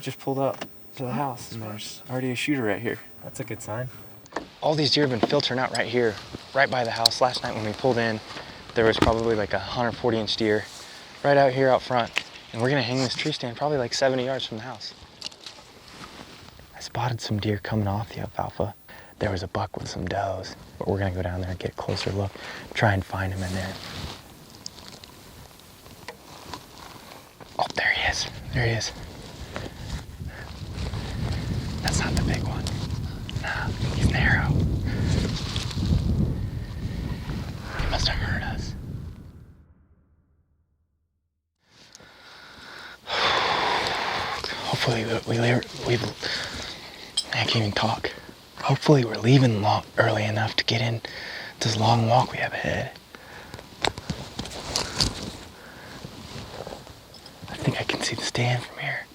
just pulled up to the house and there's already a shooter right here. That's a good sign. All these deer have been filtering out right here, right by the house. Last night when we pulled in, there was probably like a 140-inch deer right out here out front. And we're gonna hang this tree stand probably like 70 yards from the house. I spotted some deer coming off the alfalfa. There was a buck with some does, but we're gonna go down there and get a closer look, try and find him in there. Oh, there he is. There he is. That's not the big one. Nah, he's narrow. He must have heard us. Hopefully I can't even talk. Hopefully we're leaving early enough to get in this long walk we have ahead. I think I can see the stand from here.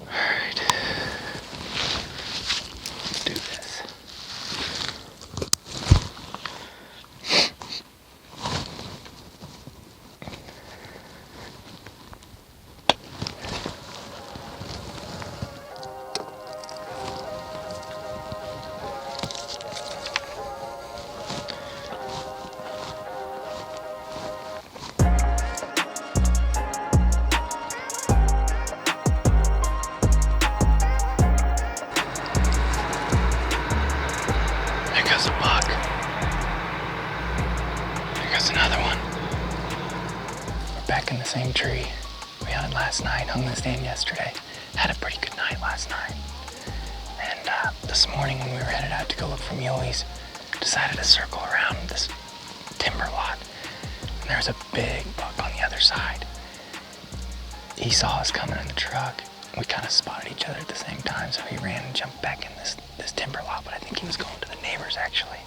All right. Let's do this. Same tree. We hunted last night, hung the stand yesterday. Had a pretty good night last night. And this morning when we were headed out to go look for muleys, decided to circle around this timber lot. And there was a big buck on the other side. He saw us coming in the truck. We kind of spotted each other at the same time, so he ran and jumped back in this timber lot, but I think he was going to the neighbors actually.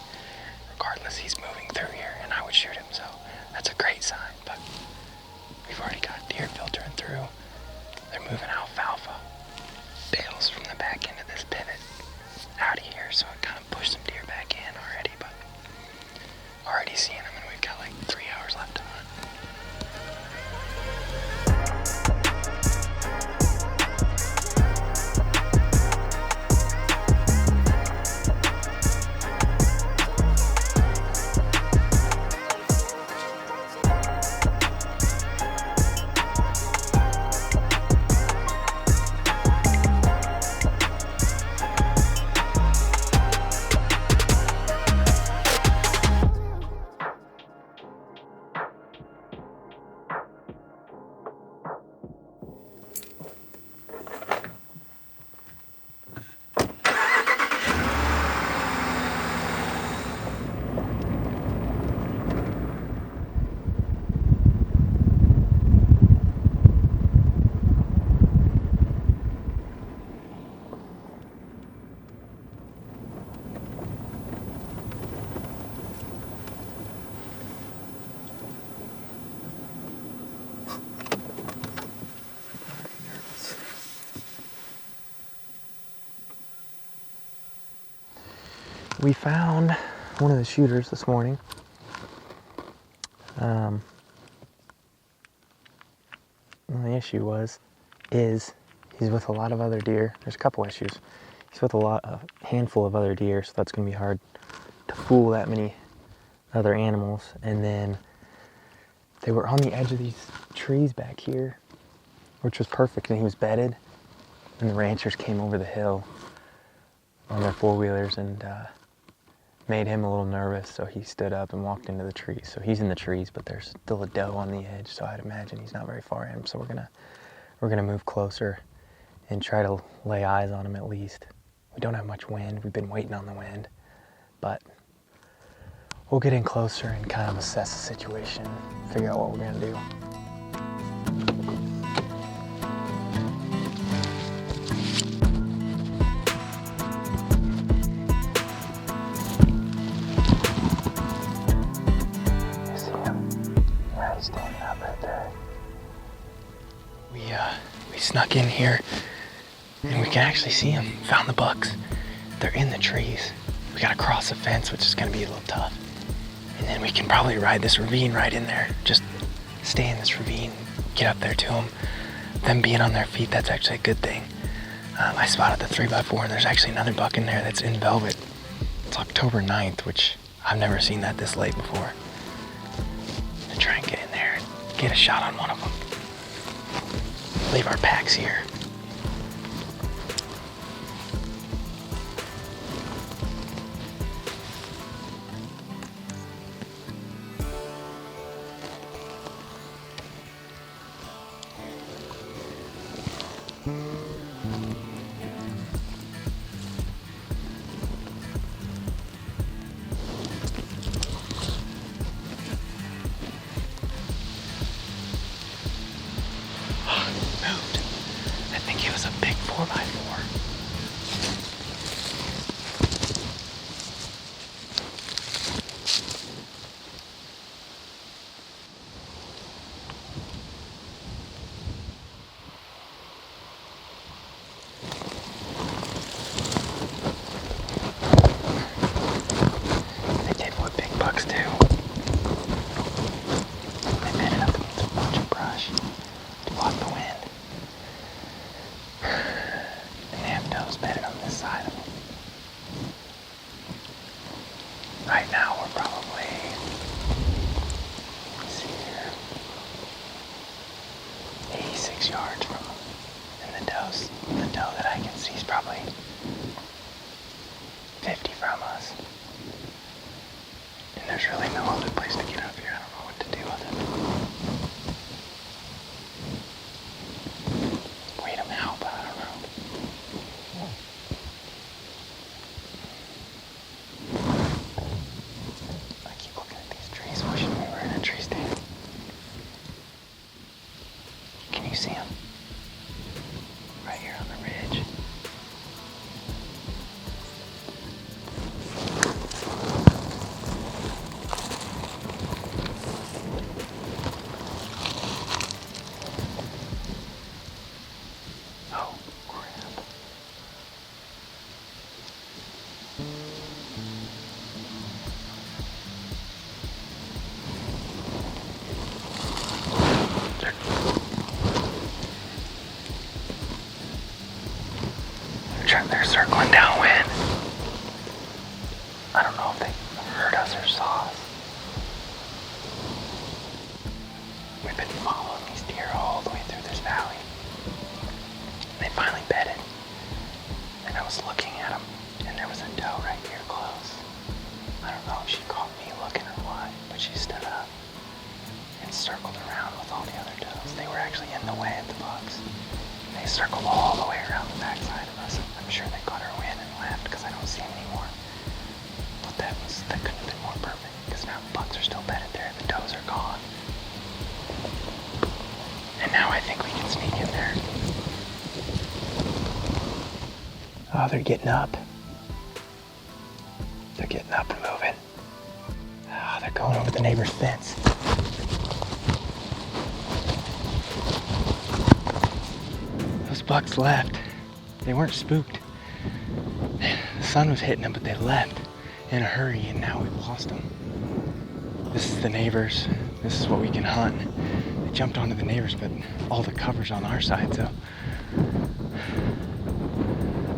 Regardless, he's moving through here and I would shoot him, so that's a great sign. But we've already got deer filtering through. They're moving alfalfa bales from the back end of this pivot out of here, so it kind of pushed some deer back in already, but already seeing them, and we've got like 3 hours left to hunt. We found one of the shooters this morning. The issue is he's with a lot of other deer. There's a couple issues. He's with a handful of other deer, so that's gonna be hard to fool that many other animals. And then they were on the edge of these trees back here, which was perfect, and he was bedded. And the ranchers came over the hill on their four-wheelers and made him a little nervous, so he stood up and walked into the trees. So he's in the trees, but there's still a doe on the edge, so I'd imagine he's not very far in. So we're gonna move closer and try to lay eyes on him at least. We don't have much wind. We've been waiting on the wind, but we'll get in closer and kind of assess the situation, figure out what we're gonna do. We snuck in here and we can actually see them. Found the bucks. They're in the trees. We gotta cross the fence, which is gonna be a little tough. And then we can probably ride this ravine right in there. Just stay in this ravine, get up there to them. them being on their feet, that's actually a good thing. I spotted the 3x4, and there's actually another buck in there that's in velvet. It's October 9th, which I've never seen that this late before. I'm gonna try and get in there and get a shot on one of them. Leave our packs here. Moved. I think it was a big 4x4. They did what big bucks do. They bedded up against a bunch of brush to block the wind. And they have does bedded on this side of them. Right now we're probably, let's see here, 86 yards from them. And the doe that I can see is probably 50 from us. And there's really no other place to get up here. I don't know what to do with it. Wait them out, but I don't know. I keep looking at these trees, wishing we were in a tree stand. Can you see them? Right here on the ridge. Oh, crap. They're circling downwind. I don't know if they heard us or saw us. We've been following these deer all the way through this valley. They finally bedded. And I was looking at them, and there was a doe right here close. I don't know if she caught me looking or what, but she stood up and circled around with all the other does. They were actually in the way of the bucks. They circled all the way around the backside of us. I'm sure they caught her wind and left because I don't see them anymore. But that couldn't have been more perfect because now the bucks are still bedded there and the does are gone. And now I think we can sneak in there. Oh, they're getting up. They're getting up and moving. Oh, they're going over the neighbor's fence. Those bucks left. They weren't spooked. The sun was hitting them, but they left in a hurry, and now we've lost them. This is the neighbors. This is what we can hunt. They jumped onto the neighbors, but all the cover's on our side, so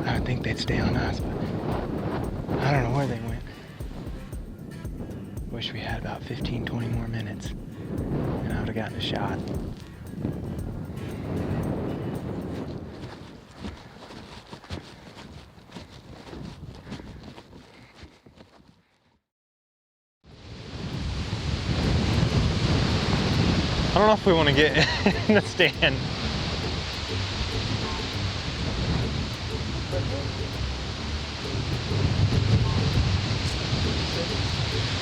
I would think they'd stay on us, but I don't know where they went. Wish we had about 15, 20 more minutes, and I would have gotten a shot. I don't know if we want to get in the stand.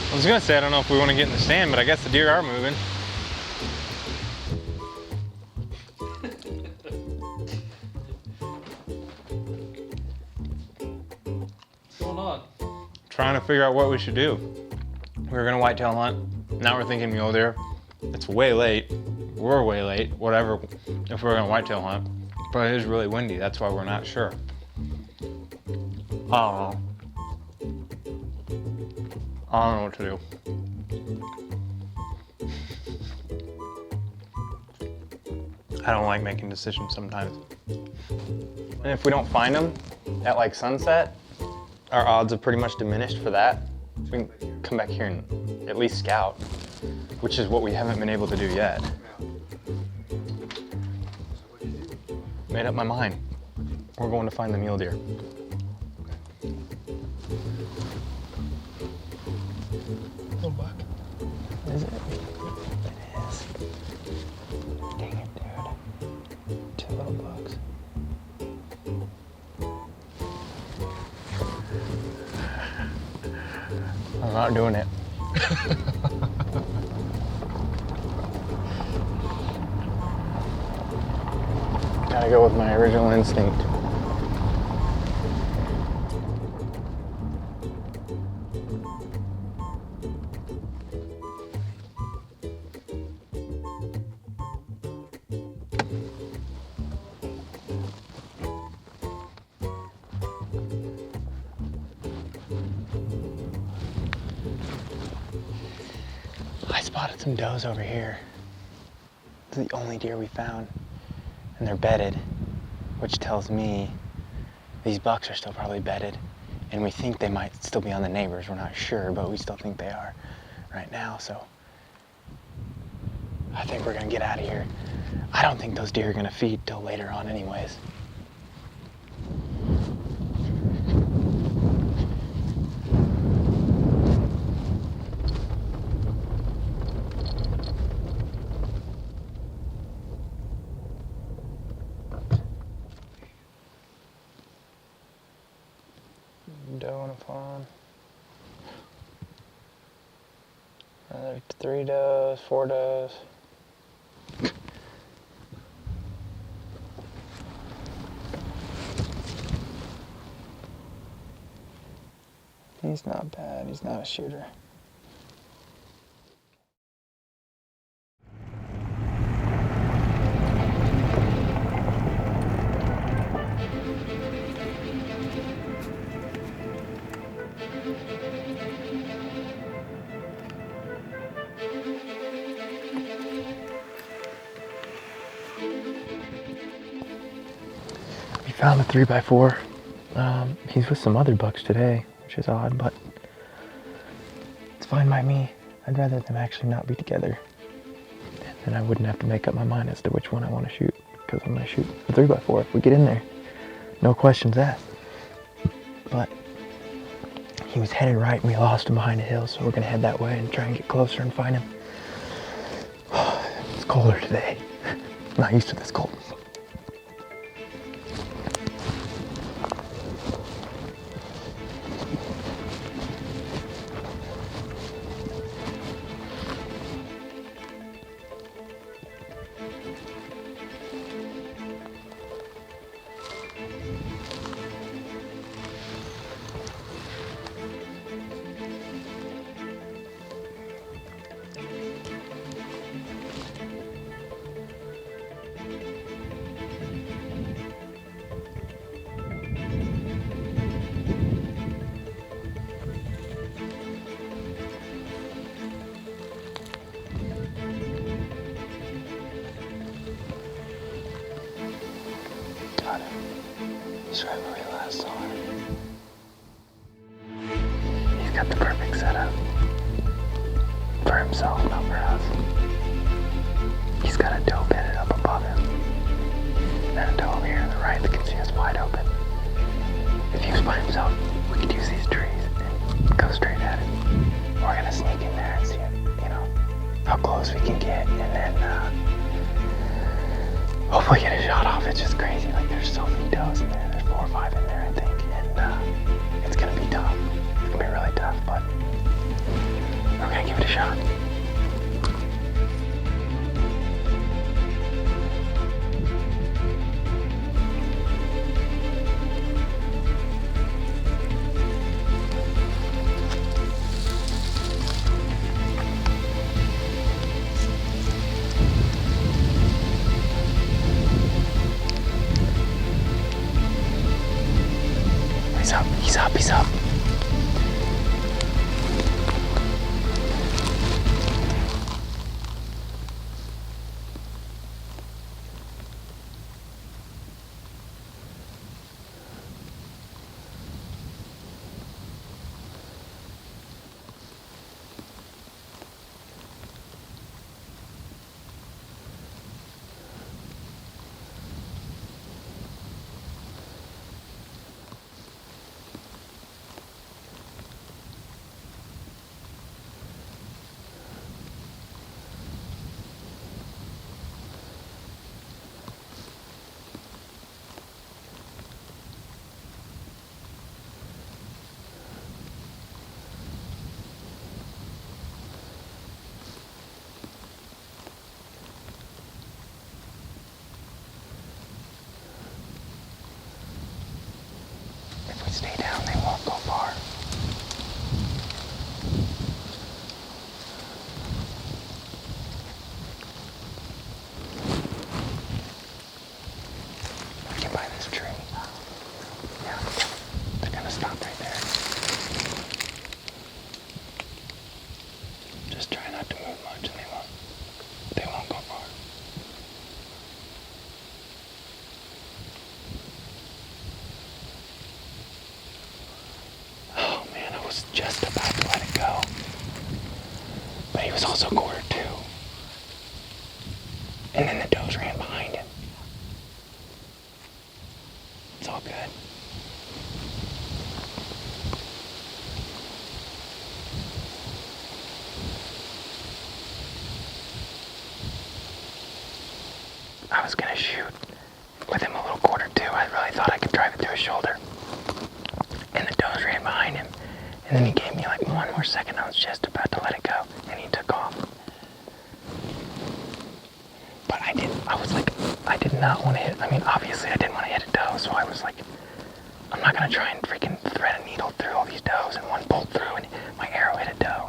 I was gonna say I don't know if we want to get in the stand, but I guess the deer are moving. What's going on? Trying to figure out what we should do. We were gonna whitetail hunt. Now we're thinking mule deer. It's way late. We're way late. Whatever. If we're gonna whitetail hunt, but it is really windy. That's why we're not sure. I don't know what to do. I don't like making decisions sometimes. And if we don't find them at like sunset, our odds have pretty much diminished for that. We can come back here and at least scout, which is what we haven't been able to do yet. Made up my mind. We're going to find the mule deer. Little buck. Is it? It is. Dang it, dude. 2 little bucks. I'm not doing it. Gotta go with my original instinct. I spotted some does over here. It's the only deer we found. And they're bedded, which tells me these bucks are still probably bedded. And we think they might still be on the neighbors. We're not sure, but we still think they are right now. So I think we're gonna get out of here. I don't think those deer are gonna feed till later on anyways. Doe and a fawn. Another 3 does, 4 does. He's not bad, he's not a shooter. We found a 3x4. He's with some other bucks today, which is odd, but it's fine by me. I'd rather them actually not be together. Then I wouldn't have to make up my mind as to which one I want to shoot, because I'm going to shoot a 3x4 if we get in there. No questions asked. But he was headed right and we lost him behind a hill, so we're going to head that way and try and get closer and find him. It's colder today. I'm not used to this cold. Got him. He's right where we last saw him. He's got the perfect setup. For himself, not for us. He's got a doe bedded up above him. And a doe over here on the right that can see us wide open. If he was by himself, we could use these trees and go straight at him. We're gonna sneak in there and see it, how close we can get, and then hopefully get a shot off. It's just crazy. Like, there's so many does in there. There's 4 or 5 in there, I think. And it's gonna be tough. It's gonna be really tough, but we're gonna give it a shot. He's up. And the does ran behind him. It's all good. I was gonna shoot with him a little .42. I really thought I could drive it through his shoulder. And the does ran behind him. And then he gave me like one more second. I was just about to let it go. And he took off. But I did not want to hit. I mean, obviously I didn't want to hit a doe. So I was like, I'm not gonna try and freaking thread a needle through all these does and one bolt through and my arrow hit a doe.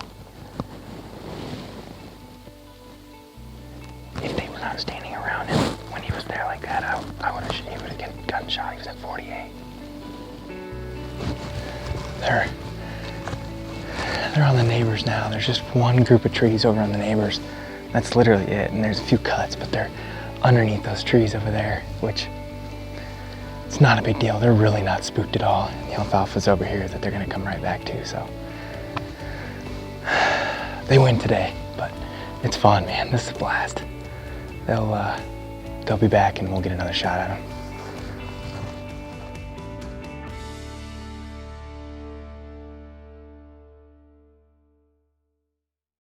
If they were not standing around him when he was there like that, he would have gotten shot. He was at 48. They're on the neighbors now. There's just one group of trees over on the neighbors. That's literally it. And there's a few cuts, but they're underneath those trees over there, which it's not a big deal. They're really not spooked at all. And the alfalfa's over here that they're gonna come right back to, so. They win today, but it's fun, man. This is a blast. They'll be back and we'll get another shot at them.